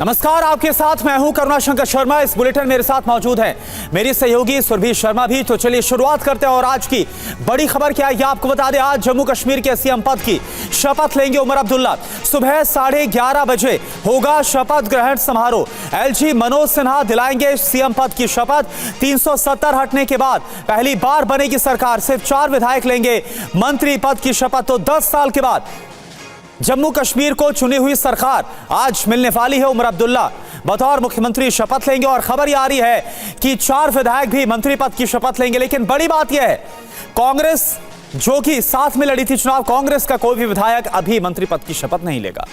नमस्कार, आपके साथ मैं हूं करुणा शंकर शर्मा। इस बुलेटिन मेरे साथ मौजूद हैं मेरी सहयोगी सुरभि शर्मा भी। तो चलिए शुरुआत करते हैं। और आज की बड़ी खबर क्या है ये आपको बता दें। आज जम्मू कश्मीर के सीएम पद की शपथ लेंगे उमर अब्दुल्ला। सुबह 11:30 बजे होगा शपथ ग्रहण समारोह। एलजी मनोज सिन्हा दिलाएंगे सीएम पद की शपथ। 370 हटने के बाद पहली बार बनेगी सरकार। सिर्फ 4 विधायक लेंगे मंत्री पद की शपथ। तो 10 साल के बाद जम्मू कश्मीर को चुनी हुई सरकार आज मिलने वाली है। उमर अब्दुल्ला बतौर मुख्यमंत्री शपथ लेंगे और खबर ये आ रही है कि 4 विधायक भी मंत्री पद की शपथ लेंगे। लेकिन बड़ी बात यह है, कांग्रेस जो कि साथ में लड़ी थी चुनाव, कांग्रेस का कोई भी विधायक अभी मंत्री पद की शपथ नहीं लेगा।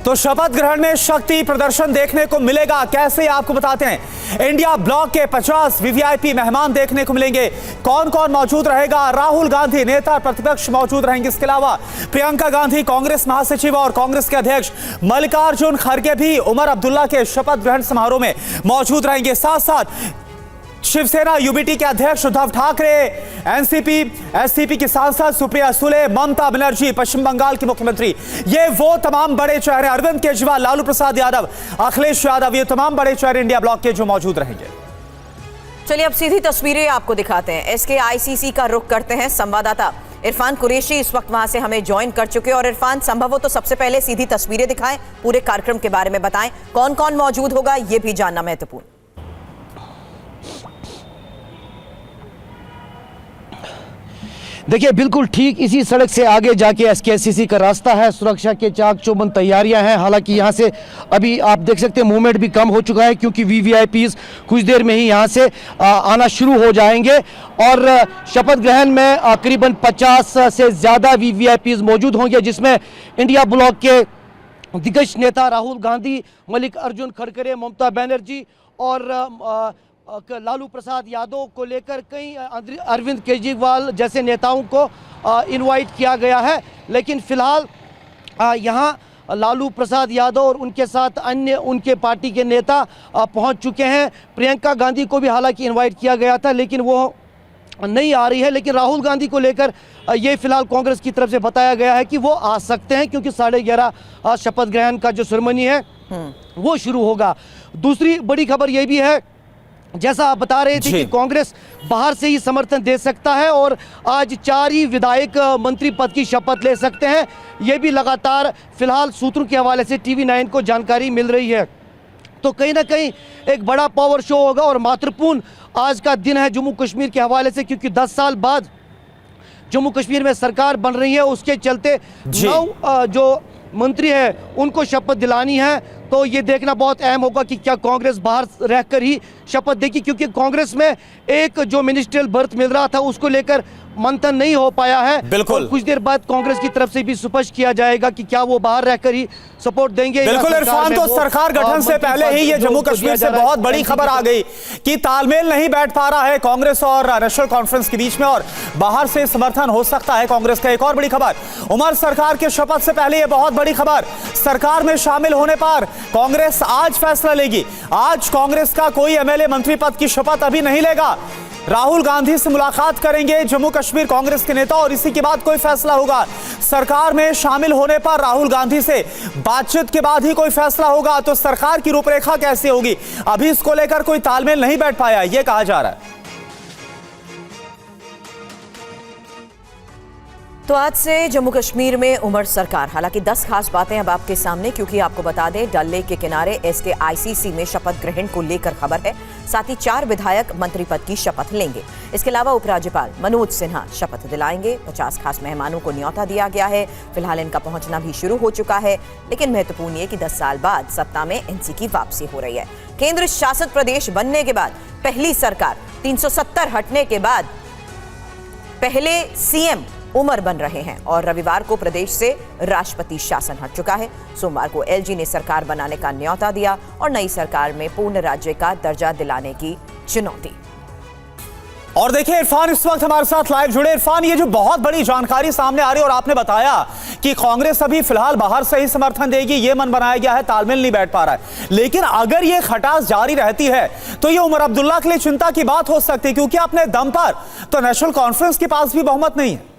तो शपथ ग्रहण में शक्ति प्रदर्शन देखने को मिलेगा। कैसे आपको बताते हैं। इंडिया ब्लॉक के 50 वीवीआईपी मेहमान देखने को मिलेंगे। कौन कौन मौजूद रहेगा? राहुल गांधी नेता प्रतिपक्ष मौजूद रहेंगे। इसके अलावा प्रियंका गांधी कांग्रेस महासचिव और कांग्रेस के अध्यक्ष मल्लिकार्जुन खड़गे भी उमर अब्दुल्ला के शपथ ग्रहण समारोह में मौजूद रहेंगे। साथ साथ शिवसेना यूबीटी के अध्यक्ष उद्धव ठाकरे, एनसीपी एससीपी की सांसद सुप्रिया सुले, ममता बनर्जी पश्चिम बंगाल की मुख्यमंत्री, ये वो तमाम बड़े चेहरे, अरविंद केजरीवाल, लालू प्रसाद यादव, अखिलेश यादव, ये तमाम बड़े चेहरे इंडिया ब्लॉक के जो मौजूद रहेंगे। चलिए अब सीधी तस्वीरें आपको दिखाते हैं। एसके आईसीसी का रुख करते हैं संवाददाता इरफान कुरैशी इस वक्त वहां से हमें ज्वाइन कर चुके हैं। और इरफान, संभव हो तो सबसे पहले सीधी तस्वीरें दिखाएं, पूरे कार्यक्रम के बारे में बताएं, कौन कौन मौजूद होगा ये भी जानना महत्वपूर्ण। देखिए, बिल्कुल ठीक इसी सड़क से आगे जाके एसकेएससीसी का रास्ता है। सुरक्षा के चाक चौबंद तैयारियां हैं। हालांकि यहां से अभी आप देख सकते हैं मूवमेंट भी कम हो चुका है, क्योंकि वीवीआईपीज कुछ देर में ही यहां से आना शुरू हो जाएंगे। और शपथ ग्रहण में करीबन 50 से ज़्यादा वीवीआईपीज मौजूद होंगे, जिसमें इंडिया ब्लॉक के दिग्गज नेता राहुल गांधी, मल्लिकार्जुन खड़गे, ममता बनर्जी और लालू प्रसाद यादव को लेकर कई अरविंद केजरीवाल जैसे नेताओं को इनवाइट किया गया है। लेकिन फिलहाल यहाँ लालू प्रसाद यादव और उनके साथ अन्य उनके पार्टी के नेता पहुंच चुके हैं। प्रियंका गांधी को भी हालांकि इनवाइट किया गया था, लेकिन वो नहीं आ रही है। लेकिन राहुल गांधी को लेकर ये फिलहाल कांग्रेस की तरफ से बताया गया है कि वो आ सकते हैं, क्योंकि 11:30 शपथ ग्रहण का जो सेरेमनी है वो शुरू होगा। दूसरी बड़ी खबर ये भी है, जैसा आप बता रहे थे कि कांग्रेस बाहर से ही समर्थन दे सकता है और आज 4 ही विधायक मंत्री पद की शपथ ले सकते हैं। ये भी लगातार फिलहाल सूत्रों के हवाले से TV9 को जानकारी मिल रही है। तो कहीं ना कहीं एक बड़ा पावर शो होगा और महत्वपूर्ण आज का दिन है जम्मू कश्मीर के हवाले से, क्योंकि 10 साल बाद जम्मू कश्मीर में सरकार बन रही है। उसके चलते 9 जो मंत्री है उनको शपथ दिलानी है। तो ये देखना बहुत अहम होगा कि क्या कांग्रेस बाहर रहकर ही शपथ देगी, क्योंकि कांग्रेस में एक जो मिनिस्ट्रियल बर्थ मिल रहा था उसको लेकर मंथन नहीं हो पाया है। बिल्कुल, कुछ देर बाद कांग्रेस की तरफ से भी स्पष्ट किया जाएगा कि क्या वो बाहर रहकर ही सपोर्ट देंगे। बिल्कुल इरफान, तो सरकार गठन से पहले ही ये जम्मू कश्मीर से बहुत बड़ी खबर आ गई कि तालमेल नहीं बैठ पा रहा है कांग्रेस और नेशनल कॉन्फ्रेंस के बीच में, और बाहर से समर्थन हो सकता है कांग्रेस का। एक और बड़ी खबर, उमर सरकार के शपथ से पहले ये बहुत बड़ी खबर, सरकार में शामिल होने पर कांग्रेस आज फैसला लेगी। आज कांग्रेस का कोई एमएलए मंत्री पद की शपथ अभी नहीं लेगा। राहुल गांधी से मुलाकात करेंगे जम्मू कश्मीर कांग्रेस के नेता और इसी के बाद कोई फैसला होगा। सरकार में शामिल होने पर राहुल गांधी से बातचीत के बाद ही कोई फैसला होगा। तो सरकार की रूपरेखा कैसी होगी, अभी इसको लेकर कोई तालमेल नहीं बैठ पाया, यह कहा जा रहा है। तो आज से जम्मू कश्मीर में उमर सरकार। हालांकि 10 खास बातें अब आपके सामने, क्योंकि आपको बता दें डल लेक के किनारे एसके आईसीसी में शपथ ग्रहण को लेकर खबर है। साथ ही 4 विधायक मंत्री पद की शपथ लेंगे। इसके अलावा उपराज्यपाल मनोज सिन्हा शपथ दिलाएंगे। 50 खास मेहमानों को न्योता दिया गया है। फिलहाल इनका पहुंचना भी शुरू हो चुका है। लेकिन महत्वपूर्ण ये कि 10 साल बाद सत्ता में एनसी की वापसी हो रही है। केंद्र शासित प्रदेश बनने के बाद पहली सरकार, 370 हटने के बाद पहले सीएम उमर बन रहे हैं। और रविवार को प्रदेश से राष्ट्रपति शासन हट चुका है। सोमवार को एलजी ने सरकार बनाने का न्योता दिया और नई सरकार में पूर्ण राज्य का दर्जा दिलाने की चुनौती। और देखिए इरफान इस वक्त हमारे साथ लाइव जुड़े। इरफान, ये जो बहुत बड़ी जानकारी सामने आ रही है और आपने बताया कि कांग्रेस अभी फिलहाल बाहर से ही समर्थन देगी, ये मन बनाया गया है, तालमेल नहीं बैठ पा रहा है। लेकिन अगर ये खटास जारी रहती है तो ये उमर अब्दुल्ला के लिए चिंता की बात हो सकती है, क्योंकि अपने दम पर तो नेशनल कॉन्फ्रेंस के पास भी बहुमत नहीं है।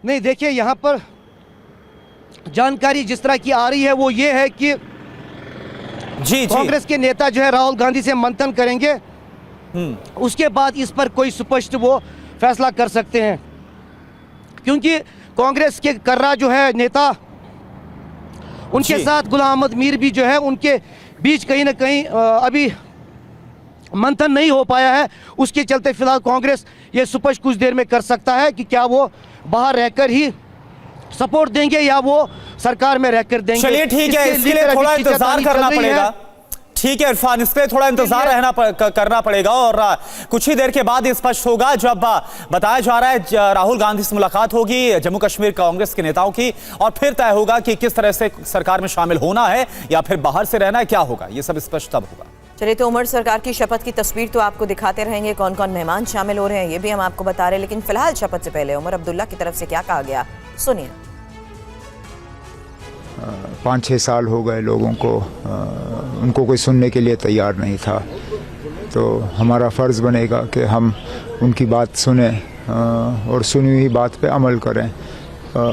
नहीं, देखिए यहाँ पर जानकारी जिस तरह की आ रही है वो ये है कि जी कांग्रेस के नेता जो है राहुल गांधी से मंथन करेंगे, उसके बाद इस पर कोई स्पष्ट वो फैसला कर सकते हैं, क्योंकि कांग्रेस के कर्रा जो है नेता, उनके जी। साथ गुलाम अहमद मीर भी जो है, उनके बीच कहीं ना कहीं अभी मंथन नहीं हो पाया है। उसके चलते फिलहाल कांग्रेस ये स्पष्ट कुछ देर में कर सकता है कि क्या वो बाहर रहकर ही सपोर्ट देंगे या वो सरकार में रहकर देंगे। चलिए ठीक है, इसके लिए थोड़ा इंतजार करना पड़ेगा। ठीक है इरफान, इसके लिए थोड़ा इंतजार करना पड़ेगा और कुछ ही देर के बाद स्पष्ट होगा, जब बताया जा रहा है राहुल गांधी से मुलाकात होगी जम्मू कश्मीर कांग्रेस के नेताओं की, और फिर तय होगा कि किस तरह से सरकार में शामिल होना है या फिर बाहर से रहना है, क्या होगा, ये सब स्पष्ट तब होगा। चलिए, तो उमर सरकार की शपथ की तस्वीर तो आपको दिखाते रहेंगे, कौन कौन मेहमान शामिल हो रहे हैं ये भी हम आपको बता रहे हैं, लेकिन फिलहाल शपथ से पहले उमर अब्दुल्ला की तरफ से क्या कहा गया, सुनिए। 5-6 साल हो गए लोगों को, उनको कोई सुनने के लिए तैयार नहीं था, तो हमारा फ़र्ज़ बनेगा कि हम उनकी बात सुने और सुनी हुई बात पे अमल करें।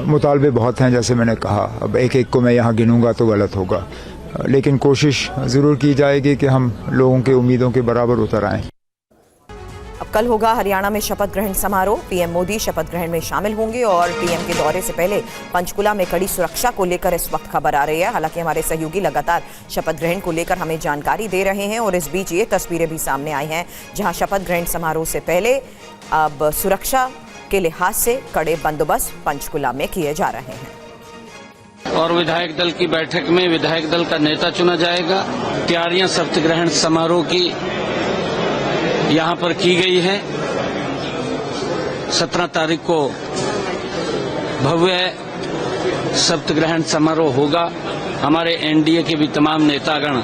मुतालबे बहुत हैं, जैसे मैंने कहा, अब एक एक को मैं यहाँ गिनूंगा तो गलत होगा, लेकिन कोशिश ज़रूर की जाएगी कि हम लोगों के उम्मीदों के बराबर उतर आएँ। अब कल होगा हरियाणा में शपथ ग्रहण समारोह, पीएम मोदी शपथ ग्रहण में शामिल होंगे और पीएम के दौरे से पहले पंचकुला में कड़ी सुरक्षा को लेकर इस वक्त खबर आ रही है। हालांकि हमारे सहयोगी लगातार शपथ ग्रहण को लेकर हमें जानकारी दे रहे हैं और इस बीच ये तस्वीरें भी सामने आई हैं जहां शपथ ग्रहण समारोह से पहले अब सुरक्षा के लिहाज से कड़े बंदोबस्त पंचकुला में किए जा रहे हैं। और विधायक दल की बैठक में विधायक दल का नेता चुना जाएगा। तैयारियां शपथ ग्रहण समारोह की यहाँ पर की गई है। 17 तारीख को भव्य शपथ ग्रहण समारोह होगा। हमारे एनडीए के भी तमाम नेतागण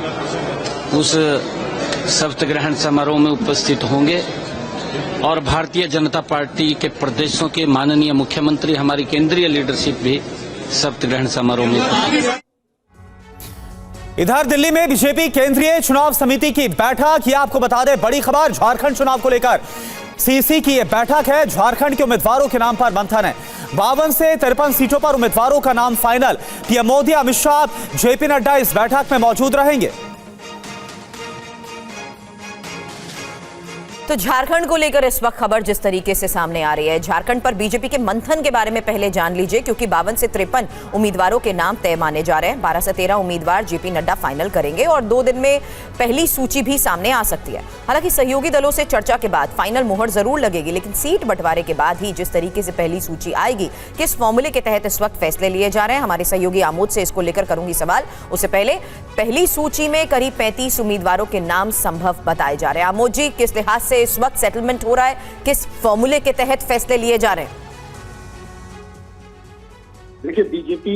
उस शपथ ग्रहण समारोह में उपस्थित होंगे और भारतीय जनता पार्टी के प्रदेशों के माननीय मुख्यमंत्री, हमारी केंद्रीय लीडरशिप भी शपथ ग्रहण समारोह में। इधर दिल्ली में बीजेपी केंद्रीय चुनाव समिति की बैठक, ये आपको बता दें बड़ी खबर झारखंड चुनाव को लेकर सीसी की ये बैठक है। झारखंड के उम्मीदवारों के नाम पर मंथन है। 52 से 53 सीटों पर उम्मीदवारों का नाम final. PM Modi, Amit Shah, JP Nadda इस बैठक में मौजूद रहेंगे। तो झारखंड को लेकर इस वक्त खबर जिस तरीके से सामने आ रही है, झारखंड पर बीजेपी के मंथन के बारे में पहले जान लीजिए, क्योंकि 52 से 53 उम्मीदवारों के नाम तय माने जा रहे हैं। 12 से 13 उम्मीदवार जेपी नड्डा फाइनल करेंगे और 2 दिन में पहली सूची भी सामने आ सकती है। हालांकि सहयोगी दलों से चर्चा के बाद फाइनल मुहर जरूर लगेगी, लेकिन सीट बंटवारे के बाद ही जिस तरीके से पहली सूची आएगी, किस फॉर्मूले के तहत इस वक्त फैसले लिए जा रहे हैं, हमारे सहयोगी आमोद से इसको लेकर करूंगी सवाल। उससे पहले पहली सूची में करीब 35 उम्मीदवारों के नाम संभव बताए जा रहे हैं। आमोद जी, किस लिहाज से इस वक्त सेटलमेंट हो रहा है, किस फॉर्मूले के तहत फैसले लिए जा रहे हैं? देखिए, बीजेपी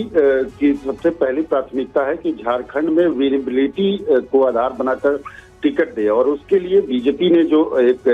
की सबसे पहली प्राथमिकता है कि झारखंड में विजिबिलिटी को आधार बनाकर टिकट दे, और उसके लिए बीजेपी ने जो एक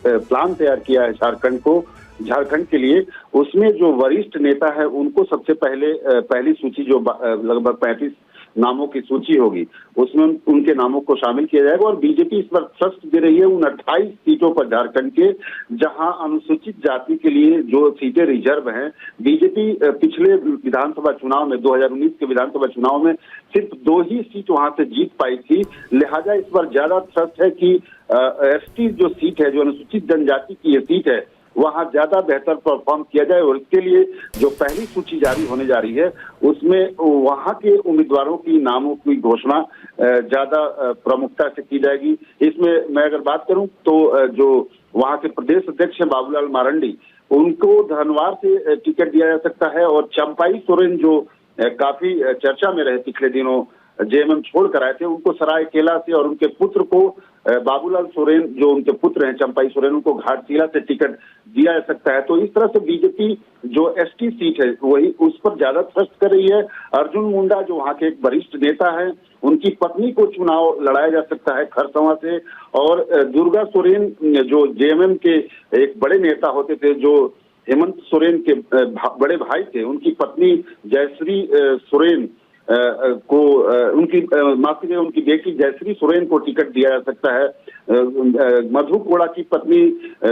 प्लान तैयार किया है झारखंड के लिए, उसमें जो वरिष्ठ नेता है उनको सबसे पहले पहली सूची जो लगभग 35 नामों की सूची होगी, उसमें उनके नामों को शामिल किया जाएगा। और बीजेपी इस पर ट्रस्ट दे रही है उन 28 सीटों पर झारखंड के, जहां अनुसूचित जाति के लिए जो सीटें रिजर्व हैं। बीजेपी पिछले विधानसभा चुनाव में 2019 के विधानसभा चुनाव में सिर्फ 2 ही सीट वहां से जीत पाई थी, लिहाजा इस पर ज्यादा ट्रस्ट है कि एसटी जो सीट है, जो अनुसूचित जनजाति की ये सीट है, वहां ज्यादा बेहतर परफॉर्म किया जाए। और इसके लिए जो पहली सूची जारी होने जा रही है, उसमें वहां के उम्मीदवारों की नामों की घोषणा ज्यादा प्रमुखता से की जाएगी। इसमें मैं अगर बात करूं तो जो वहां के प्रदेश अध्यक्ष हैं बाबूलाल मारंडी, उनको धनवार से टिकट दिया जा सकता है। और चंपाई सोरेन जो काफी चर्चा में रहे पिछले दिनों, जेएमएम छोड़कर आए थे, उनको सरायकेला से, और उनके पुत्र को बाबूलाल सोरेन जो उनके पुत्र हैं चंपाई सोरेन, उनको घाटशिला से टिकट दिया जा सकता है। तो इस तरह से बीजेपी जो एसटी सीट है वही उस पर ज्यादा ट्रस्ट कर रही है। अर्जुन मुंडा जो वहां के एक वरिष्ठ नेता है, उनकी पत्नी को चुनाव लड़ाया जा सकता है खरसवां से। और दुर्गा सोरेन जो जेएमएम के एक बड़े नेता होते थे, जो हेमंत सोरेन के बड़े भाई थे, उनकी पत्नी जयश्री सोरेन को उनकी बेटी जयश्री सोरेन को टिकट दिया जा सकता है। मधु कोड़ा की पत्नी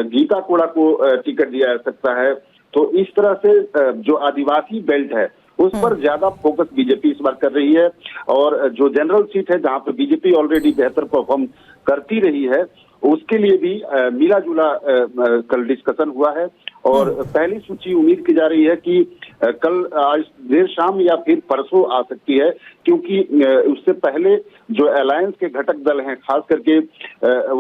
गीता कोड़ा को टिकट दिया जा सकता है। तो इस तरह से जो आदिवासी बेल्ट है उस पर ज्यादा फोकस बीजेपी इस बार कर रही है। और जो जनरल सीट है जहां पर बीजेपी ऑलरेडी बेहतर परफॉर्म करती रही है, उसके लिए भी मिला जुला कल डिस्कशन हुआ है। और पहली सूची उम्मीद की जा रही है कि कल आज देर शाम या फिर परसों आ सकती है, क्योंकि उससे पहले जो अलायंस के घटक दल हैं, खास करके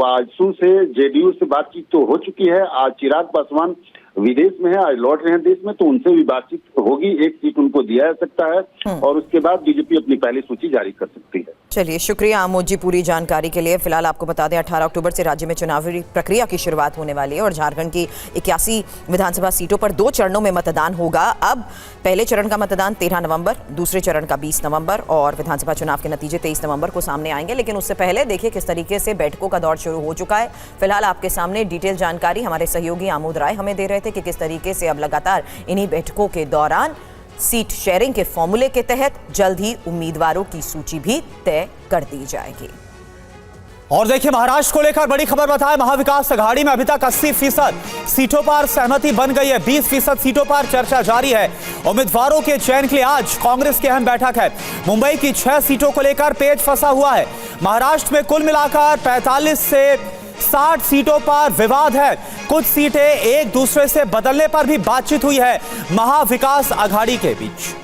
आजसू से जेडीयू से बातचीत तो हो चुकी है। आज चिराग पासवान विदेश में है, आज लौट रहे हैं देश में, तो उनसे भी बातचीत होगी, एक सीट उनको दिया जा सकता है और उसके बाद बीजेपी अपनी पहली सूची जारी कर सकती है। चलिए, शुक्रिया आमोद जी पूरी जानकारी के लिए। फिलहाल आपको बता दें 18 अक्टूबर से राज्य में चुनावी प्रक्रिया की शुरुआत होने वाली है और झारखंड की 81 विधानसभा सीटों पर 2 चरणों में मतदान होगा। अब पहले चरण का मतदान 13 नवंबर, दूसरे चरण का 20 नवंबर और विधानसभा चुनाव के नतीजे 23 नवंबर को सामने आएंगे। लेकिन उससे पहले देखिए किस तरीके से बैठकों का दौर शुरू हो चुका है। फिलहाल आपके सामने डिटेल जानकारी हमारे सहयोगी आमोद राय हमें दे रहे थे कि किस तरीके से अब लगातार इन्हीं बैठकों के दौरान सीट शेयरिंग के फॉर्मूले के तहत जल्द ही उम्मीदवारों की सूची भी तय कर दी जाएगी। और देखिए, महाराष्ट्र को लेकर बड़ी खबर बताएं। महाविकास अघाड़ी में अभी तक 80% सीटों पर सहमति बन गई है। 20% सीटों पर चर्चा जारी है। उम्मीदवारों के चयन के लिए आज कांग्रेस की अहम बैठक है। मुंबई की 6 सीटों को लेकर पेच फंसा हुआ है। महाराष्ट्र में कुल मिलाकर 45 से 60 सीटों पर विवाद है। कुछ सीटें एक दूसरे से बदलने पर भी बातचीत हुई है महाविकास अघाड़ी के बीच।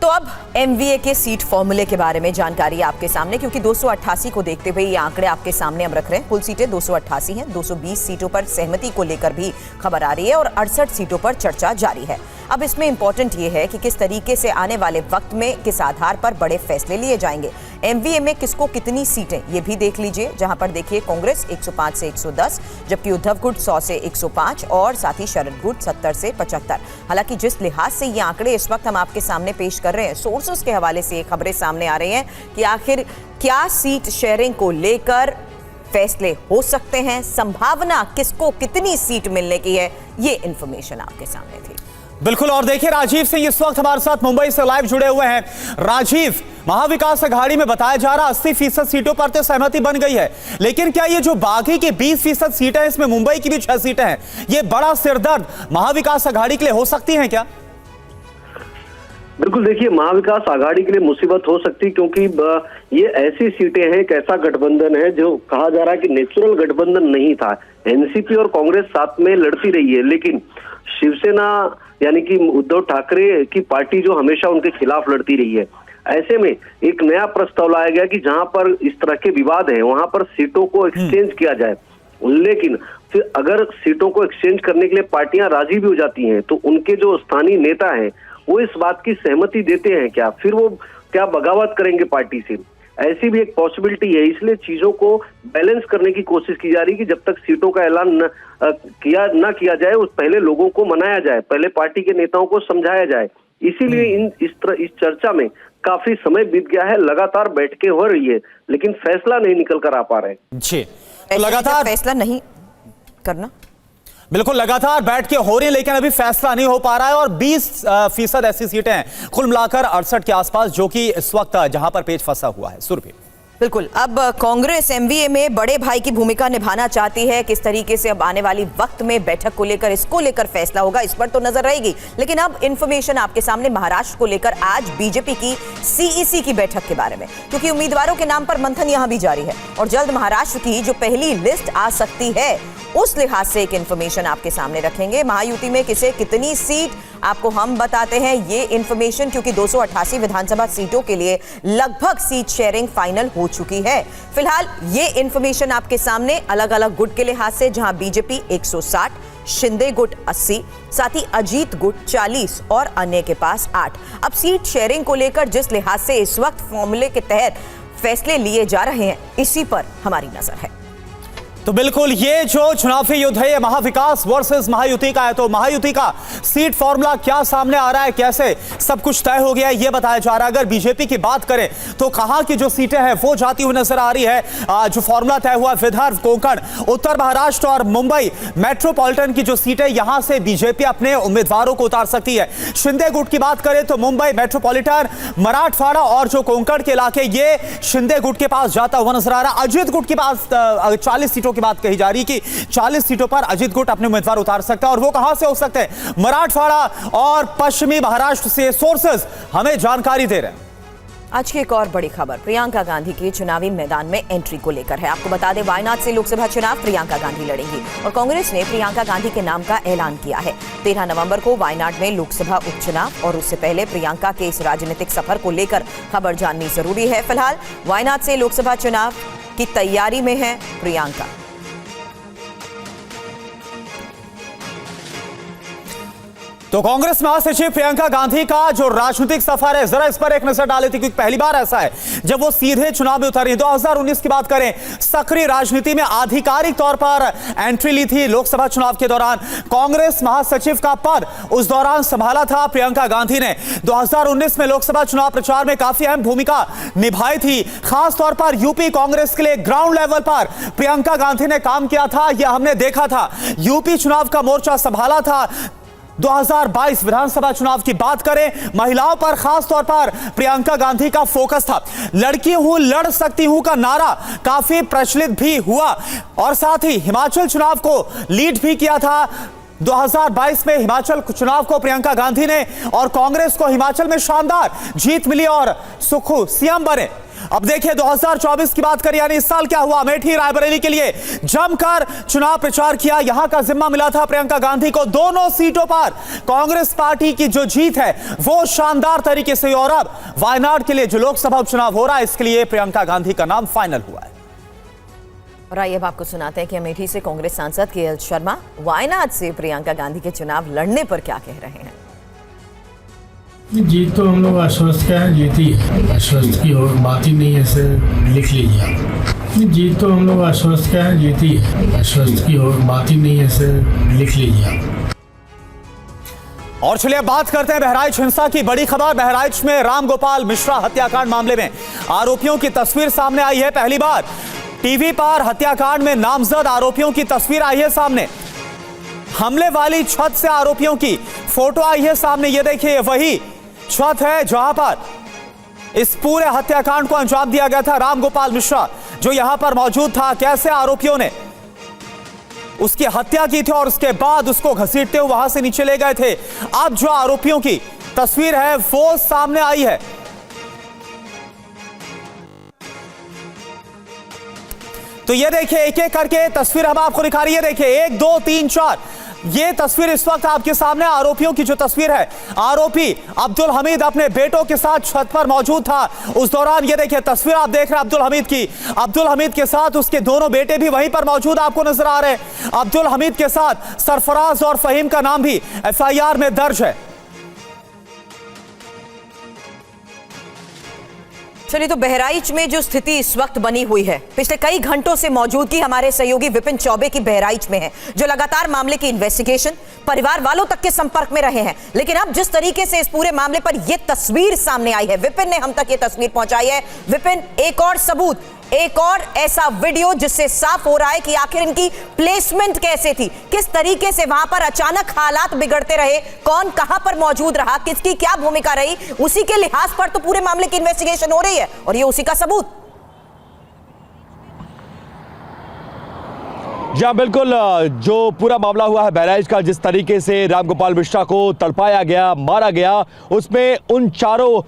तो अब एमवीए के सीट फॉर्मूले के बारे में जानकारी आपके सामने, क्योंकि 288 को देखते हुए ये आंकड़े आपके सामने हम रख रहे हैं। कुल सीटें 288 हैं। 220 सीटों पर सहमति को लेकर भी खबर आ रही है और 68 सीटों पर चर्चा जारी है। अब इसमें इंपॉर्टेंट ये है कि किस तरीके से आने वाले वक्त में किस आधार पर बड़े फैसले लिए जाएंगे। एमवीए में किसको कितनी सीटें ये भी देख लीजिए, जहां पर देखिए कांग्रेस 105 से 110, जबकि उद्धव गुट 100 से 105 और साथ ही शरद गुट 70 से 75। हालांकि जिस लिहाज से ये आंकड़े इस वक्त हम आपके सामने पेश कर रहे हैं, सोर्सेस के हवाले से ये खबरें सामने आ रही हैं कि आखिर क्या सीट शेयरिंग को लेकर फैसले हो सकते हैं, संभावना किसको कितनी सीट मिलने की है, ये इंफॉर्मेशन आपके सामने थी। बिल्कुल। और देखिए, राजीव सिंह इस वक्त हमारे साथ मुंबई से लाइव जुड़े हुए हैं। राजीव, महाविकास अघाड़ी में बताया जा रहा 80% सीटों पर तो सहमति बन गई है, लेकिन क्या ये जो बाकी की 20% सीटें हैं, इसमें मुंबई की भी 6 सीटें हैं, ये बड़ा सिरदर्द महाविकास अघाड़ी के लिए हो सकती है क्या? बिल्कुल, देखिए महाविकास आघाड़ी के लिए मुसीबत हो सकती है, क्योंकि ये ऐसी सीटें हैं, एक ऐसा गठबंधन है जो कहा जा रहा है कि नेचुरल गठबंधन नहीं था। एनसीपी और कांग्रेस साथ में लड़ती रही है, लेकिन शिवसेना यानी कि उद्धव ठाकरे की पार्टी जो हमेशा उनके खिलाफ लड़ती रही है। ऐसे में एक नया प्रस्ताव लाया गया कि जहां पर इस तरह के विवाद है वहां पर सीटों को एक्सचेंज किया जाए। लेकिन फिर अगर सीटों को एक्सचेंज करने के लिए पार्टियां राजी भी हो जाती हैं, तो उनके जो स्थानीय नेता हैं वो इस बात की सहमति देते हैं क्या, फिर वो क्या बगावत करेंगे पार्टी से, ऐसी भी एक पॉसिबिलिटी है। इसलिए चीजों को बैलेंस करने की कोशिश की जा रही है कि जब तक सीटों का ऐलान न किया जाए, उस पहले लोगों को मनाया जाए, पहले पार्टी के नेताओं को समझाया जाए। इसीलिए इस चर्चा में काफी समय बीत गया है, लगातार बैठकें हो रही है, लेकिन फैसला नहीं निकल कर आ पा रहे जी। तो लगातार फैसला नहीं करना, बिल्कुल लगातार बैठ के हो रही है, लेकिन अभी फैसला नहीं हो पा रहा है। और 20% ऐसी सीटें हैं कुल मिलाकर 68 के आसपास, जो कि इस वक्त जहां पर पेच फंसा हुआ है। सुरभि, बिल्कुल। अब कांग्रेस एमवीए में बड़े भाई की भूमिका निभाना चाहती है। किस तरीके से अब आने वाली वक्त में बैठक को लेकर इसको लेकर फैसला होगा, इस पर तो नजर रहेगी। लेकिन अब इंफॉर्मेशन आपके सामने महाराष्ट्र को लेकर आज बीजेपी की सीईसी की बैठक के बारे में, क्योंकि उम्मीदवारों के नाम पर मंथन यहां भी जारी है और जल्द महाराष्ट्र की जो पहली लिस्ट आ सकती है, उस लिहाज से एक इंफॉर्मेशन आपके सामने रखेंगे। महायुति में किसे कितनी सीट आपको हम बताते हैं ये इंफॉर्मेशन, क्योंकि 288 विधानसभा सीटों के लिए लगभग सीट शेयरिंग फाइनल हो चुकी है। फिलहाल ये इंफॉर्मेशन आपके सामने अलग अलग गुट के लिहाज से, जहां बीजेपी 160, शिंदे गुट 80, साथ ही अजीत गुट 40 और अन्य के पास 8। अब सीट शेयरिंग को लेकर जिस लिहाज से इस वक्त फॉर्मूले के तहत फैसले लिए जा रहे हैं, इसी पर हमारी नजर है। तो बिल्कुल ये जो चुनावी युद्ध है ये महाविकास वर्सेस महायुति का है। तो महायुति का सीट फॉर्मूला क्या सामने आ रहा है, कैसे सब कुछ तय हो गया है ये बताया जा रहा है। अगर बीजेपी की बात करें तो कहां की जो सीटें हैं वो जाती हुई नजर आ रही है। जो फॉर्मूला तय हुआ विदर्भ, कोंकण, उत्तर महाराष्ट्र और मुंबई मेट्रोपॉलिटन की जो सीटें, यहां से बीजेपी अपने उम्मीदवारों को उतार सकती है। शिंदे गुट की बात करें तो मुंबई मेट्रोपॉलिटन, मराठवाड़ा और जो कोंकण के इलाके ये शिंदे गुट के पास जाता हुआ नजर आ रहा है। अजित गुट के पास 40 सीटों की बात कही जा रही कि 40 सीटों पर अजित गुट अपने उम्मीदवार उतार सकता है। और वो कहां से हो सकते हैं? मराठवाड़ा और पश्चिमी महाराष्ट्र से सोर्सेस हमें जानकारी दे रहे हैं। आज की एक और बड़ी खबर प्रियंका गांधी के चुनावी मैदान में एंट्री को लेकर है। आपको बता दें वायनाड से लोकसभा चुनाव प्रियंका गांधी लड़ेंगी और कांग्रेस ने प्रियंका गांधी के नाम का ऐलान किया है। 13 नवंबर को वायनाड में लोकसभा उपचुनाव और उससे पहले प्रियंका के इस राजनीतिक सफर को लेकर खबर जाननी जरूरी है। फिलहाल वायनाड से लोकसभा चुनाव की तैयारी में है प्रियंका। तो कांग्रेस महासचिव प्रियंका गांधी का जो राजनीतिक सफर है जरा इस पर एक नजर डाले थे, क्योंकि पहली बार ऐसा है जब वो सीधे चुनाव में उतरी। 2019 की बात करें, सक्रिय राजनीति में आधिकारिक तौर पर एंट्री ली थी लोकसभा चुनाव के दौरान। कांग्रेस महासचिव का पद उस दौरान संभाला था प्रियंका गांधी ने। 2019 में लोकसभा चुनाव प्रचार में काफी अहम भूमिका निभाई थी। खासतौर पर यूपी कांग्रेस के लिए ग्राउंड लेवल पर प्रियंका गांधी ने काम किया था, यह हमने देखा था। यूपी चुनाव का मोर्चा संभाला था। 2022 विधानसभा चुनाव की बात करें, महिलाओं पर खास तौर पर प्रियंका गांधी का फोकस था। लड़की हूं, लड़ सकती हूं का नारा काफी प्रचलित भी हुआ और साथ ही हिमाचल चुनाव को लीड भी किया था। 2022 में हिमाचल चुनाव को प्रियंका गांधी ने और कांग्रेस को हिमाचल में शानदार जीत मिली और सुखू सीएम बने। अब देखिए 2024 की बात करें, यानी इस साल क्या हुआ। अमेठी, रायबरेली के लिए जमकर चुनाव प्रचार किया, यहां का जिम्मा मिला था प्रियंका गांधी को। दोनों सीटों पर कांग्रेस पार्टी की जो जीत है वो शानदार तरीके से। और अब वायनाड के लिए जो लोकसभा उपचुनाव हो रहा है इसके लिए प्रियंका गांधी का नाम फाइनल हुआ है। और आइए अब आपको सुनाते हैं कि अमेठी से कांग्रेस सांसद केएल शर्मा वायनाड से प्रियंका गांधी के चुनाव लड़ने पर क्या कह रहे हैं। जीत तो हम लोग आश्वस्त का है, जीती है, आश्वस्त की और बात ही नहीं है, इसे लिख लीजिए आप। जीत तो हम लोग आश्वस्त का है, जीती है, आश्वस्त की और बात ही नहीं है, इसे लिख लीजिए आप। और चलिए बात करते हैं बहराइच हिंसा की बड़ी खबर। बहराइच में रामगोपाल मिश्रा हत्याकांड मामले में आरोपियों की तस्वीर सामने आई है। पहली बार टीवी पर हत्याकांड में नामजद आरोपियों की तस्वीर आई है सामने। हमले वाली छत से आरोपियों की फोटो आई है सामने। ये देखिए वही छत है जहां पर इस पूरे हत्याकांड को अंजाम दिया गया था। रामगोपाल मिश्रा जो यहां पर मौजूद था, कैसे आरोपियों ने उसकी हत्या की थी और उसके बाद उसको घसीटते हुए वहां से नीचे ले गए थे। अब जो आरोपियों की तस्वीर है वो सामने आई है। तो ये देखिए एक एक करके तस्वीर हम आपको दिखा रही है। देखिए 1 2 3 4 ये तस्वीर इस वक्त आपके सामने आरोपियों की जो तस्वीर है। आरोपी अब्दुल हमीद अपने बेटों के साथ छत पर मौजूद था उस दौरान। ये देखिए तस्वीर आप देख रहे हैं अब्दुल हमीद की। अब्दुल हमीद के साथ उसके दोनों बेटे भी वहीं पर मौजूद आपको नजर आ रहे हैं। अब्दुल हमीद के साथ सरफराज और फहीम का नाम भी एफआईआर में दर्ज है। चलिए तो बहराइच में जो स्थिति इस वक्त बनी हुई है, पिछले कई घंटों से मौजूदगी हमारे सहयोगी विपिन चौबे की बहराइच में है, जो लगातार मामले की इन्वेस्टिगेशन परिवार वालों तक के संपर्क में रहे हैं। लेकिन अब जिस तरीके से इस पूरे मामले पर यह तस्वीर सामने आई है, विपिन ने हम तक ये तस्वीर पहुंचाई है। विपिन, एक और सबूत, एक और ऐसा वीडियो जिससे साफ हो रहा है कि आखिर इनकी प्लेसमेंट कैसे थी, किस तरीके से वहां पर अचानक हालात बिगड़ते रहे, कौन कहां पर मौजूद रहा, किसकी क्या भूमिका रही, उसी के लिहाज पर तो पूरे मामले की इन्वेस्टिगेशन हो रही है और ये उसी का सबूत। जी हाँ बिल्कुल, जो पूरा मामला हुआ है बहराइच का, जिस तरीके से रामगोपाल मिश्रा को तड़पाया गया, मारा गया, उसमें उन चारों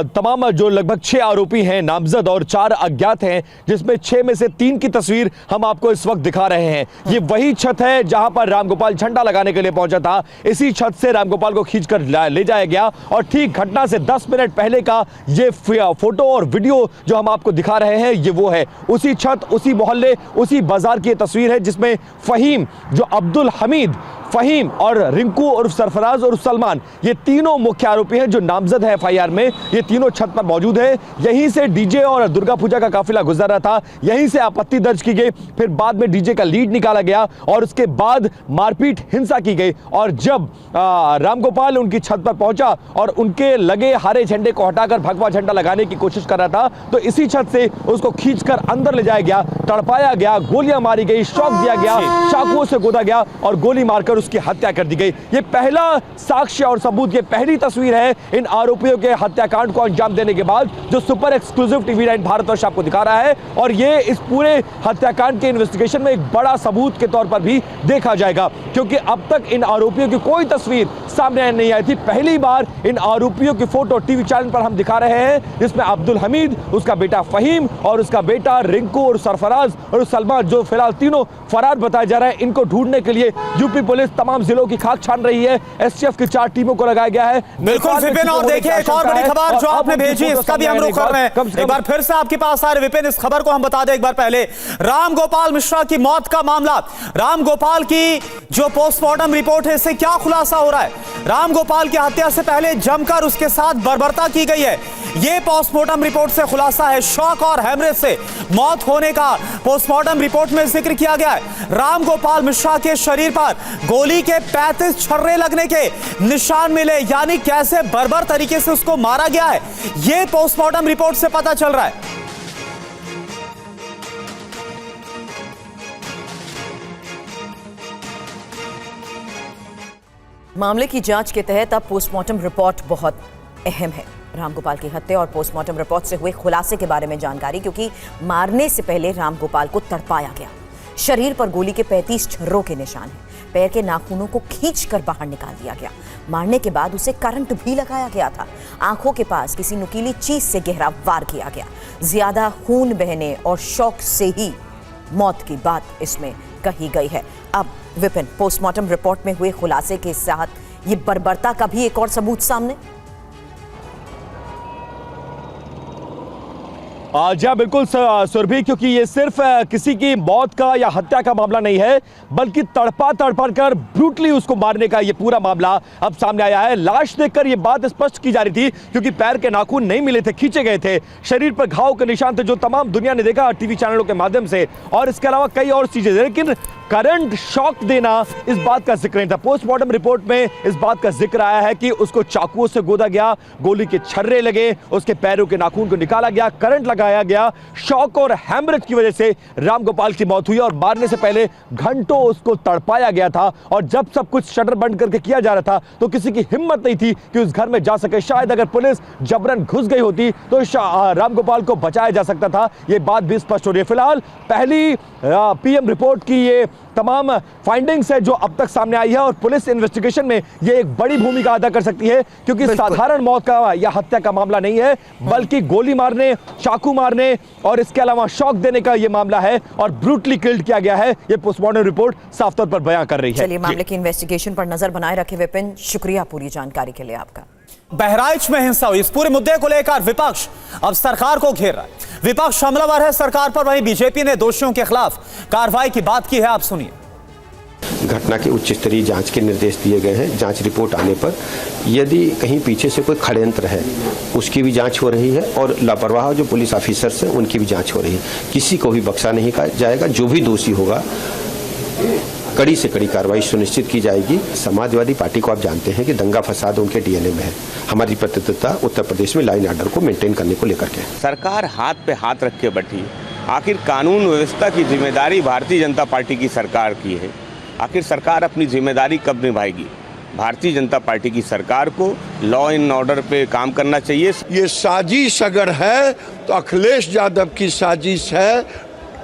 तमाम जो लगभग 6 आरोपी हैं नामजद और 4 अज्ञात हैं, जिसमें 6 में से 3 की तस्वीर हम आपको इस वक्त दिखा रहे हैं। ये वही छत है जहां पर रामगोपाल झंडा लगाने के लिए पहुंचा था। इसी छत से रामगोपाल को खींचकर ले जाया गया और ठीक घटना से 10 मिनट पहले का ये फोटो और वीडियो जो हम आपको दिखा रहे हैं, ये वो है उसी छत, उसी मोहल्ले, उसी बाजार की तस्वीर है जिसमें फहीम जो अब्दुल हमीद फहीम और रिंकू और सरफराज और सलमान, ये तीनों मुख्य आरोपी हैं जो नामजद है एफआईआर में। ये तीनों छत पर मौजूद है। यहीं से डीजे और दुर्गा पूजा का काफिला गुजर रहा था, यहीं से आपत्ति दर्ज की गई, फिर बाद में डीजे का लीड निकाला गया और उसके बाद मारपीट हिंसा की गई। और जब रामगोपाल उनकी छत पर पहुंचा और उनके लगे हरे झंडे को हटाकर भगवा झंडा लगाने की कोशिश कर रहा था, तो इसी छत से उसको खींचकर अंदर ले जाया गया, तड़पाया गया, गोलियां मारी गई, शॉक दिया गया, चाकुओं से गोदा गया और गोली मारकर उसकी हत्या कर दी गई। ये पहला साक्ष्य और सबूत, ये पहली तस्वीर है इन आरोपियों के हत्याकांड को अंजाम देने के बाद जो सुपर एक्सक्लूसिव टीवी 9 भारतवर्ष आपको दिखा रहा है। और ये इस पूरे हत्याकांड के इन्वेस्टिगेशन में एक बड़ा सबूत के तौर पर भी देखा जाएगा, क्योंकि अब तक इन आरोपियों की कोई तस्वीर सामने नहीं आई थी। पहली बार इन आरोपियों की फोटो टीवी चैनल पर हम दिखा रहे हैं, जिसमें अब्दुल हमीद, उसका बेटा फहीम और उसका बेटा रिंकू और सरफराज और सलमान, जो फिलहाल तीनों फरार बताए जा रहे हैं, इनको ढूंढने के लिए यूपी पुलिस तमाम जिलों की खाक छान रही है। एसटीएफ की 4 टीमों को लगाया गया है। बिल्कुल विपिन, और देखिए एक और बड़ी खबर जो आपने भेजी, इसका भी हम रुख कर रहे हैं। एक बार फिर से आपके पास आ रहे विपिन, इस खबर को हम बता दें एक बार पहले। रामगोपाल मिश्रा की मौत का मामला, रामगोपाल की जो पोस्टमार्टम रिपोर्ट है, इससे क्या खुलासा हो रहा है? रामगोपाल की हत्या से पहले जमकर उसके साथ बर्बरता की गई है, यह पोस्टमार्टम रिपोर्ट से खुलासा है। शॉक और हेमरेज से मौत होने का पोस्टमार्टम रिपोर्ट में जिक्र किया गया है। रामगोपाल मिश्रा के शरीर पर गोली के 35 छर्रे लगने के निशान मिले, यानी कैसे बर्बर तरीके से उसको मारा गया है, यह पोस्टमार्टम रिपोर्ट से पता चल रहा है। मामले की जांच के तहत अब पोस्टमार्टम रिपोर्ट बहुत अहम है। रामगोपाल की हत्या और पोस्टमार्टम रिपोर्ट से हुए खुलासे के बारे में जानकारी, क्योंकि मारने से पहले रामगोपाल को तड़पाया गया, शरीर पर गोली के 35 छर्रों के निशान हैं, पैर के नाखूनों को खींचकर बाहर निकाल दिया गया, मारने के बाद उसे करंट भी लगाया गया था, आंखों के पास किसी नुकीली चीज से गहरा वार किया गया, ज्यादा खून बहने और शौक से ही मौत की बात इसमें कही गई है। अब विपिन, पोस्टमार्टम रिपोर्ट में हुए खुलासे के साथ ये बर्बरता का भी एक और सबूत सामने। जी हाँ, बिल्कुल सुरभि, क्योंकि ये सिर्फ किसी की मौत का या हत्या का मामला नहीं है, बल्कि तड़पा कर ब्रूटली उसको मारने का ये पूरा मामला अब सामने आया है। लाश देखकर ये बात स्पष्ट की जा रही थी, क्योंकि पैर के नाखून नहीं मिले थे, खींचे गए थे, शरीर पर घाव के निशान थे, जो तमाम दुनिया ने देखा टीवी चैनलों के माध्यम से, और इसके अलावा कई और चीजें, लेकिन करंट शॉक देना इस बात का जिक्र नहीं था। पोस्टमार्टम रिपोर्ट में इस बात का जिक्र आया है कि उसको चाकुओं से गोदा गया, गोली के छर्रे लगे, उसके पैरों के नाखून को निकाला गया, करंट लगाया गया, शॉक और हैमरेज की वजह से रामगोपाल की मौत हुई और मारने से पहले घंटों उसको तड़पाया गया था। और जब सब कुछ शटर बंद करके किया जा रहा था, तो किसी की हिम्मत नहीं थी कि उस घर में जा सके। शायद अगर पुलिस जबरन घुस गई होती तो रामगोपाल को बचाया जा सकता था, यह बात भी स्पष्ट हो रही है। फिलहाल पहली पीएम रिपोर्ट की ये तमाम फाइंडिंग्स है जो अब तक सामने आई है, और पुलिस इन्वेस्टिगेशन में ये एक बड़ी भूमिका अदा कर सकती है, क्योंकि साधारण मौत का या हत्या का मामला नहीं है, बल्कि गोली मारने, चाकू मारने और इसके अलावा शॉक देने का ये मामला है, और ब्रूटली किल्ड किया गया है, ये पोस्टमार्टम रिपोर्ट साफ तौर पर बयां कर रही है। चलिए, मामले की इन्वेस्टिगेशन पर नजर बनाए रखे विपिन, शुक्रिया पूरी जानकारी के लिए आपका। बहराइच में हिंसा हुई, इस पूरे मुद्दे को लेकर विपक्ष अब सरकार को घेर रहा है। विपक्ष हमलावर है सरकार पर, वहीं बीजेपी ने दोषियों के खिलाफ कार्रवाई की बात की है, आप सुनिए। घटना की उच्च स्तरीय जांच के निर्देश दिए गए हैं। जांच रिपोर्ट आने पर यदि कहीं पीछे से कोई षड्यंत्र है, उसकी भी जांच हो रही है, और लापरवाह जो पुलिस ऑफिसर्स हैं उनकी भी जांच हो रही है। किसी को भी बख्शा नहीं जाएगा, जो भी दोषी होगा कड़ी से कड़ी कार्रवाई सुनिश्चित की जाएगी। समाजवादी पार्टी को आप जानते हैं कि दंगा फसाद उनके डीएनए में है। हमारी प्रतिबद्धता उत्तर प्रदेश में लाइन ऑर्डर को मेंटेन करने को लेकर के। सरकार हाथ पे हाथ रख के बैठी, आखिर कानून व्यवस्था की जिम्मेदारी भारतीय जनता पार्टी की सरकार की है। आखिर सरकार अपनी जिम्मेदारी कब निभाएगी? भारतीय जनता पार्टी की सरकार को लॉ एंड ऑर्डर पे काम करना चाहिए। ये साजिश अगर है तो अखिलेश यादव की साजिश है,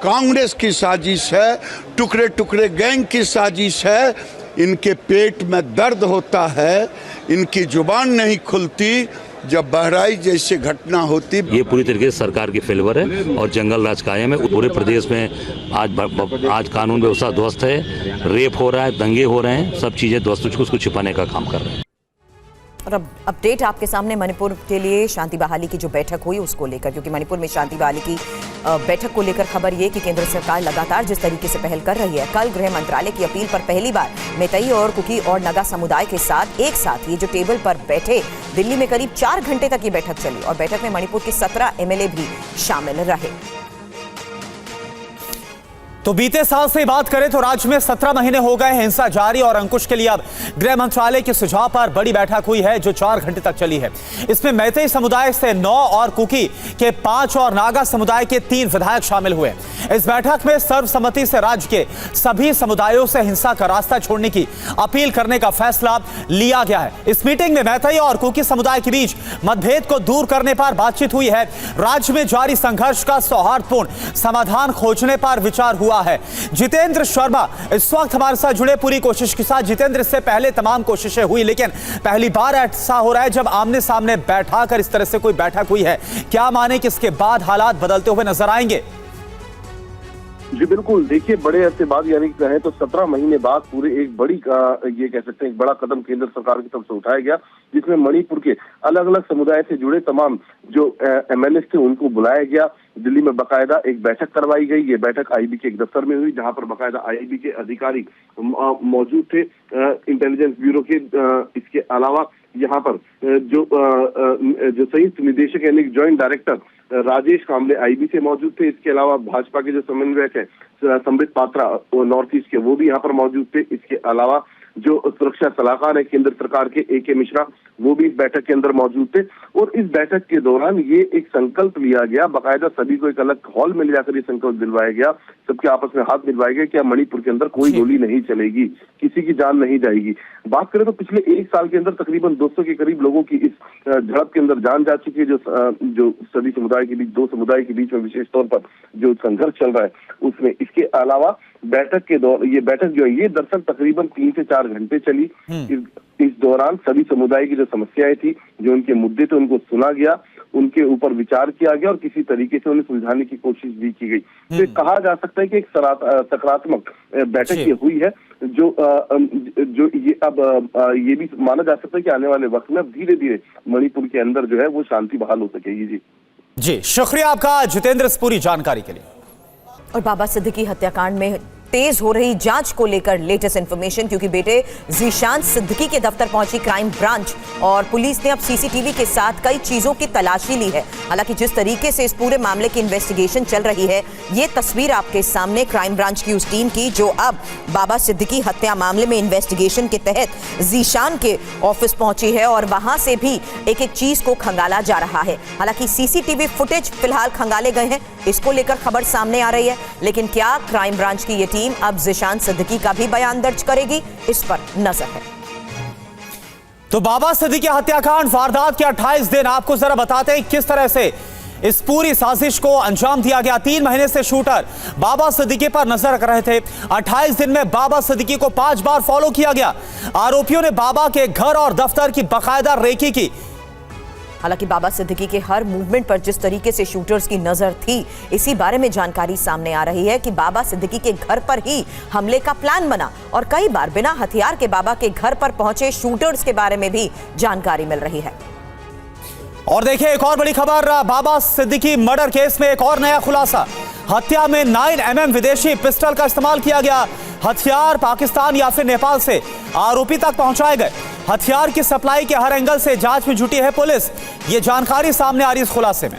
कांग्रेस की साजिश है, टुकड़े टुकड़े गैंग की साजिश है। इनके पेट में दर्द होता है, इनकी जुबान नहीं खुलती जब बहराइच जैसी घटना होती। ये पूरी तरीके से सरकार की फेलवर है और जंगल राज कायम है। पूरे प्रदेश में आज कानून व्यवस्था ध्वस्त है, रेप हो रहा है, दंगे हो रहे हैं, सब चीजें ध्वस्त, उसको छिपाने का काम कर रहे हैं। और अब अपडेट आपके सामने मणिपुर के लिए शांति बहाली की जो बैठक हुई उसको लेकर, क्योंकि मणिपुर में शांति बहाली की बैठक को लेकर खबर ये कि केंद्र सरकार लगातार जिस तरीके से पहल कर रही है, कल गृह मंत्रालय की अपील पर पहली बार मैतेई और कुकी और नगा समुदाय के साथ एक साथ ये जो टेबल पर बैठे, दिल्ली में करीब 4 घंटे तक ये बैठक चली और बैठक में मणिपुर के 17 एमएलए भी शामिल रहे। तो बीते साल से बात करें तो राज्य में 17 महीने हो गए हिंसा जारी और अंकुश के लिए अब गृह मंत्रालय के सुझाव पर बड़ी बैठक हुई है जो 4 घंटे तक चली है। इसमें मैतेई समुदाय से 9 और कुकी के 5 और नागा समुदाय के 3 विधायक शामिल हुए। इस बैठक में सर्वसम्मति से राज्य के सभी समुदायों से हिंसा का रास्ता छोड़ने की अपील करने का फैसला लिया गया है। इस मीटिंग में मैतेई और कुकी समुदाय के बीच मतभेद को दूर करने पर बातचीत हुई है। राज्य में जारी संघर्ष का सौहार्दपूर्ण समाधान खोजने पर विचार हुआ है। जितेंद्र शर्मा इस वक्त हमारे साथ जुड़े पूरी कोशिश के साथ। जितेंद्र, इससे पहले तमाम कोशिशें हुई लेकिन पहली बार ऐसा हो रहा है जब आमने सामने बैठा कर इस तरह से कोई बैठक हुई है। क्या माने कि इसके बाद हालात बदलते हुए नजर आएंगे? जी बिल्कुल, देखिए बड़े अरसे बाद यानी कहें तो 17 महीने बाद पूरे एक बड़ी ये कह सकते हैं एक बड़ा कदम केंद्र सरकार की तरफ से उठाया गया, जिसमें मणिपुर के अलग अलग समुदाय से जुड़े तमाम जो एमएलए थे उनको बुलाया गया। दिल्ली में बाकायदा एक बैठक करवाई गई। ये बैठक आईबी के एक दफ्तर में हुई जहां पर बाकायदा आईबी के अधिकारी मौजूद थे, इंटेलिजेंस ब्यूरो के। इसके अलावा यहाँ पर जो संयुक्त निदेशक यानी ज्वाइंट डायरेक्टर राजेश कामले आईबी से मौजूद थे। इसके अलावा भाजपा के जो समन्वयक है संबित पात्रा नॉर्थ ईस्ट के, वो भी यहाँ पर मौजूद थे। इसके अलावा जो सुरक्षा सलाहकार है केंद्र सरकार के AK मिश्रा, वो भी इस बैठक के अंदर मौजूद थे। और इस बैठक के दौरान ये एक संकल्प लिया गया, बाकायदा सभी को एक अलग हॉल में ले जाकर ये संकल्प दिलवाया गया, सबके आपस में हाथ मिलवाए गए कि अब मणिपुर के अंदर कोई गोली नहीं चलेगी, किसी की जान नहीं जाएगी। बात करें तो पिछले 1 साल के अंदर तकरीबन 200 के करीब लोगों की इस झड़प के अंदर जान जा चुकी है। जो सभी समुदाय के बीच, 2 समुदाय के बीच में विशेष तौर पर जो संघर्ष चल रहा है उसमें। इसके अलावा बैठक के दौरान ये बैठक जो है ये दरअसल तकरीबन 3 से 4 घंटे चली। इस दौरान सभी समुदाय की जो समस्याएं थी, जो उनके मुद्दे थे, उनको सुना गया, उनके ऊपर विचार किया गया और किसी तरीके से उन्हें सुलझाने की कोशिश भी की गई। तो कहा जा सकता है कि एक सकारात्मक बैठक ये हुई है, जो ये अब ये भी माना जा सकता है कि आने वाले वक्त में अब धीरे धीरे मणिपुर के अंदर जो है वो शांति बहाल हो सकेगी। जी शुक्रिया आपका जितेंद्र इस पूरी जानकारी के लिए। और बाबा सिद्दीकी हत्याकांड में तेज हो रही जांच को लेकर लेटेस्ट इंफॉर्मेशन, क्योंकि बेटे जीशान सिद्दीकी के दफ्तर पहुंची क्राइम ब्रांच और पुलिस ने अब सीसीटीवी के साथ कई चीजों की तलाशी ली है। हालांकि जिस तरीके से इस पूरे मामले की इन्वेस्टिगेशन चल रही है, ये तस्वीर आपके सामने क्राइम ब्रांच की उस टीम की जो अब बाबा सिद्दीकी हत्या मामले में इन्वेस्टिगेशन के तहत जीशान के ऑफिस पहुंची है और वहां से भी एक एक चीज को खंगाला जा रहा है। हालांकि सीसीटीवी फुटेज फिलहाल खंगाले गए हैं, इसको लेकर खबर सामने आ रही है, लेकिन क्या क्राइम ब्रांच की ये टीम अब जीशान सिद्दीकी का भी बयान दर्ज करेगी, इस पर नजर है। तो बाबा सिद्दीकी हत्याकांड वारदात के 28 दिन आपको जरा बताते हैं किस तरह से इस पूरी साजिश को अंजाम दिया गया। 3 महीने से शूटर बाबा सिद्दीकी पर नजर रख रहे थे। 28 दिन में बाबा सिद्दीकी को 5 बार फॉलो किया गया। आरोपियों ने बाबा के घर और दफ्तर की बाकायदा रेकी की। हालांकि बाबा सिद्दीकी के हर मूवमेंट पर जिस तरीके से शूटर्स की नजर थी, इसी बारे में जानकारी सामने आ रही है कि बाबा सिद्दीकी के घर पर ही हमले का प्लान बना और कई बार बिना हथियार के बाबा के घर पर पहुंचे शूटर्स के बारे में भी जानकारी मिल रही है। और देखिए एक और बड़ी खबर, बाबा सिद्दीकी मर्डर केस में एक और नया खुलासा। हत्या में 9mm विदेशी पिस्टल का इस्तेमाल किया गया। हथियार पाकिस्तान या फिर नेपाल से आरोपी तक पहुंचाए गए। हथियार की सप्लाई के हर एंगल से जांच में जुटी है पुलिस। ये जानकारी सामने आ रही है इस खुलासे में।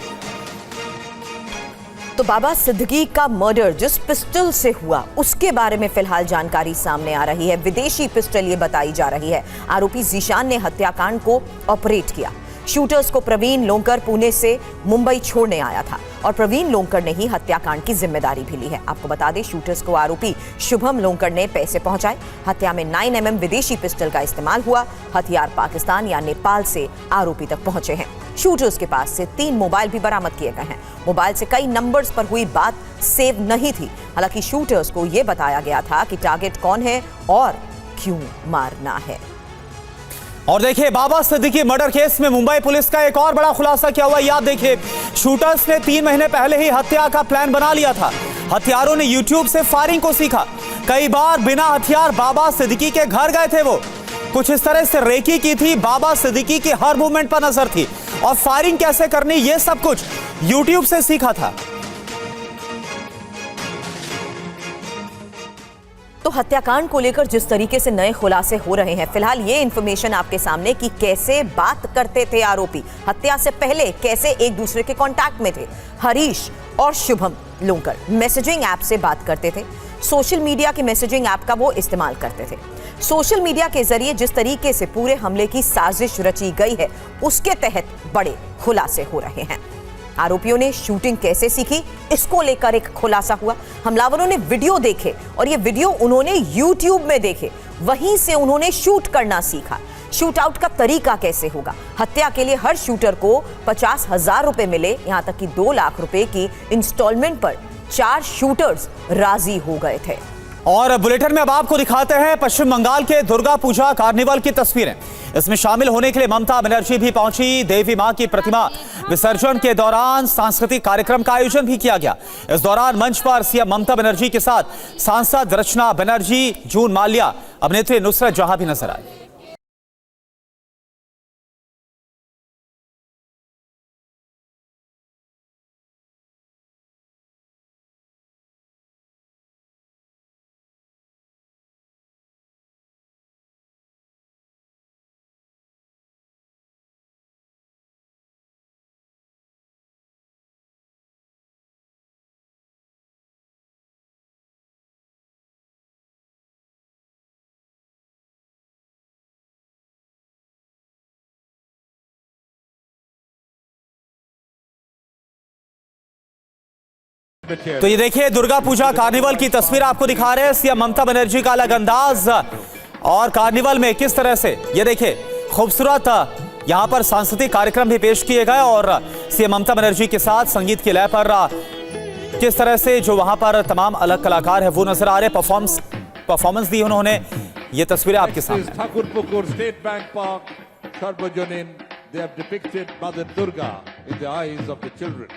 तो बाबा सिद्दीकी का मर्डर जिस पिस्टल से हुआ उसके बारे में फिलहाल जानकारी सामने आ रही है। विदेशी पिस्टल ये बताई जा रही है। आरोपी जीशान ने हत्याकांड को ऑपरेट किया। शूटर्स को प्रवीण लोंकर पुणे से मुंबई छोड़ने आया था और प्रवीण लोंकर ने ही हत्याकांड की जिम्मेदारी भी ली है। आपको बता दें, शूटर्स को आरोपी शुभम लोंकर ने पैसे पहुंचाए। हत्या में 9mm विदेशी पिस्टल का इस्तेमाल हुआ। हथियार पाकिस्तान या नेपाल से आरोपी तक पहुंचे हैं। शूटर्स के पास से 3 मोबाइल भी बरामद किए गए हैं। मोबाइल से कई नंबर्स पर हुई बात सेव नहीं थी। हालांकि शूटर्स को यह बताया गया था कि टारगेट कौन है और क्यों मारना है। और देखिए बाबा सिद्दीकी मर्डर केस में मुंबई पुलिस का एक और बड़ा खुलासा क्या हुआ, याद देखिए। शूटर्स ने 3 महीने पहले ही हत्या का प्लान बना लिया था। हत्यारों ने यूट्यूब से फायरिंग को सीखा। कई बार बिना हथियार बाबा सिद्दीकी के घर गए थे वो। कुछ इस तरह से रेकी की थी, बाबा सिद्दीकी की हर मूवमेंट पर नजर थी और फायरिंग कैसे करनी ये सब कुछ यूट्यूब से सीखा था। तो हत्याकांड को लेकर जिस तरीके से नए खुलासे हो रहे हैं, फिलहाल ये इंफॉर्मेशन आपके सामने कि कैसे बात करते थे आरोपी, हत्या से पहले कैसे एक दूसरे के कांटेक्ट में थे। हरीश और शुभम लोंकर मैसेजिंग ऐप से बात करते थे, सोशल मीडिया के मैसेजिंग ऐप का वो इस्तेमाल करते थे। सोशल मीडिया के जरिए जिस तरीके से पूरे हमले की साजिश रची गई है, उसके तहत बड़े खुलासे हो रहे हैं। आरोपियों ने शूटिंग कैसे सीखी, इसको लेकर एक खुलासा हुआ। हमलावरों ने वीडियो देखे और ये वीडियो उन्होंने YouTube में देखे, वहीं से उन्होंने शूट करना सीखा। शूट आउट का तरीका कैसे होगा, हत्या के लिए हर शूटर को 50,000 रुपए मिले, यहां तक कि 2 लाख रुपए की इंस्टॉलमेंट पर 4 शूटर्स राजी हो गए थे। और बुलेटिन में अब आपको दिखाते हैं पश्चिम बंगाल के दुर्गा पूजा कार्निवल की तस्वीरें। इसमें शामिल होने के लिए ममता बनर्जी भी पहुंची। देवी मां की प्रतिमा विसर्जन के दौरान सांस्कृतिक कार्यक्रम का आयोजन भी किया गया। इस दौरान मंच पर सीएम ममता बनर्जी के साथ सांसद रचना बनर्जी, जून माल्या, अभिनेत्री नुसरत जहां भी नजर आए। तो ये देखिए दुर्गा पूजा कार्निवल की तस्वीर आपको दिखा रहे हैं। सीएम ममता बनर्जी का अलग अंदाज और कार्निवल में किस तरह से ये देखिए खूबसूरत यहां पर सांस्कृतिक कार्यक्रम भी पेश किए गए और सीएम ममता बनर्जी के साथ संगीत की लय पर किस तरह से जो वहां पर तमाम अलग कलाकार है वो नजर आ रहे, परफॉर्मेंस दी उन्होंने। ये तस्वीरें आपके सामने। ठाकुरपुकुर स्टेट बैंक पार्क, सार्वजनिक, they have depicted Mother Durga in the eyes of the children.